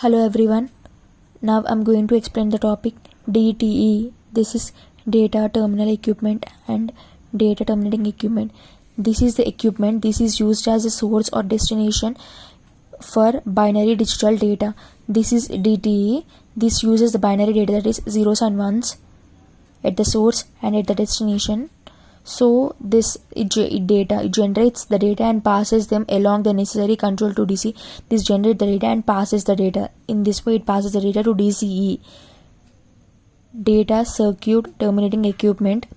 Hello everyone. Now I'm going to explain the topic DTE. This is data terminal equipment and data terminating equipment. This is the equipment. This is used as a source or destination for binary digital data. This is DTE. This uses the binary data, that is zeros and ones, at the source and at the destination. So it generates the data and passes them along the necessary control to DCE. This generates the data and passes the data. In this way, it passes the data to DCE, data circuit terminating equipment,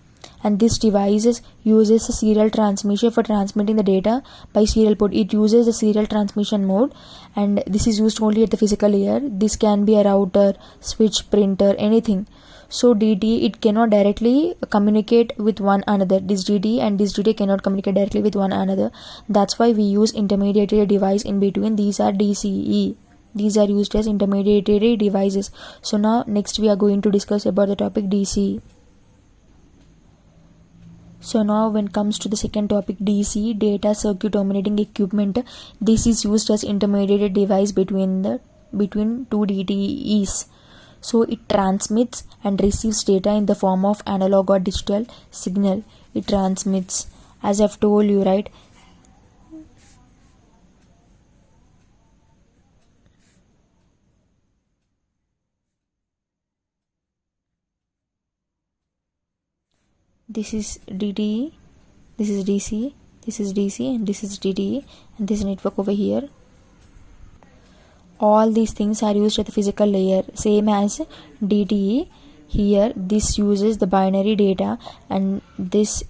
and this device uses a serial transmission for transmitting the data by serial port. It uses the serial transmission mode, and this is used only at the physical layer. This can be a router, switch, printer, anything. So DTE, it cannot directly communicate with one another. This DTE and this DTE cannot communicate directly with one another. That's why we use intermediary device in between. These are DCE. These are used as intermediary devices. So now next we are going to discuss about the topic DCE. So now when it comes to the second topic, DCE, data circuit terminating equipment, this is used as intermediary device between two DTEs. So it transmits and receives data in the form of analog or digital signal. It transmits, as I've told you, right? This is DTE, this is DC, this is DC, and this is DTE, and this network over here. All these things are used at the physical layer, same as DTE. Here this uses the binary data, and this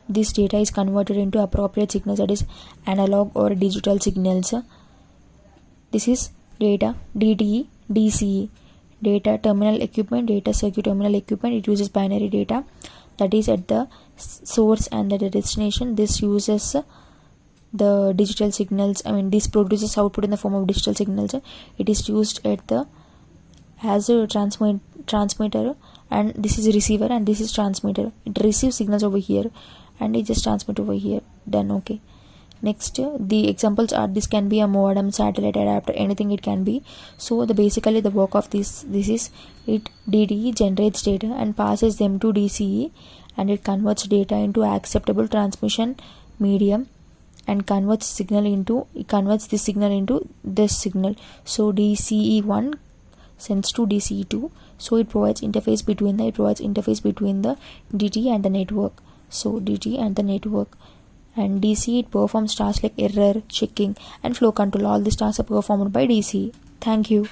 data is converted into appropriate signals, that is analog or digital signals. This is data DTE, DCE, data terminal equipment, data circuit terminal equipment. It uses binary data, that is at the source and at the destination. This uses the digital signals. This produces output in the form of digital signals. It is used at the as a transmitter, and this is a receiver and this is transmitter. It receives signals over here and it just transmit over here. Done. Okay. Next, the examples are, this can be a modem, satellite adapter, anything it can be. So basically the work of this is it DTE generates data and passes them to DCE, and it converts data into acceptable transmission medium and converts this signal into this signal. So DCE1 sends to DCE2. So it provides interface between the DTE and the network. So DTE and the network. And DCE, it performs tasks like error checking and flow control. All these tasks are performed by DCE. Thank you.